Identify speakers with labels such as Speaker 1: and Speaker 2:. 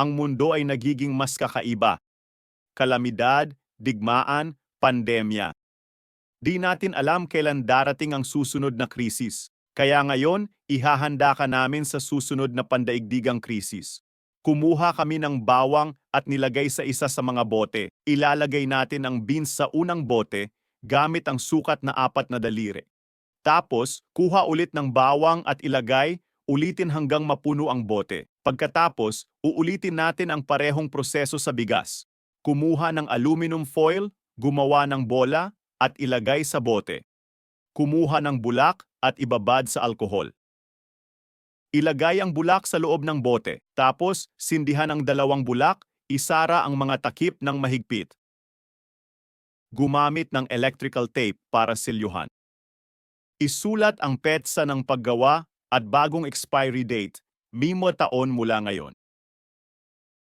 Speaker 1: ang mundo ay nagiging mas kakaiba. Kalamidad, digmaan, pandemya. Di natin alam kailan darating ang susunod na krisis. Kaya ngayon, ihahanda ka namin sa susunod na pandaigdigang krisis. Kumuha kami ng bawang at nilagay sa isa sa mga bote. Ilalagay natin ang beans sa unang bote gamit ang sukat na 4 na daliri. Tapos, kuha ulit ng bawang at ilagay, ulitin hanggang mapuno ang bote. Pagkatapos, uulitin natin ang parehong proseso sa bigas. Kumuha ng aluminum foil, gumawa ng bola, at ilagay sa bote. Kumuha ng bulak at ibabad sa alkohol. Ilagay ang bulak sa loob ng bote, tapos sindihan ang 2 bulak, isara ang mga takip ng mahigpit. Gumamit ng electrical tape para silyuhan. Isulat ang petsa ng paggawa at bagong expiry date, 5 taon mula ngayon.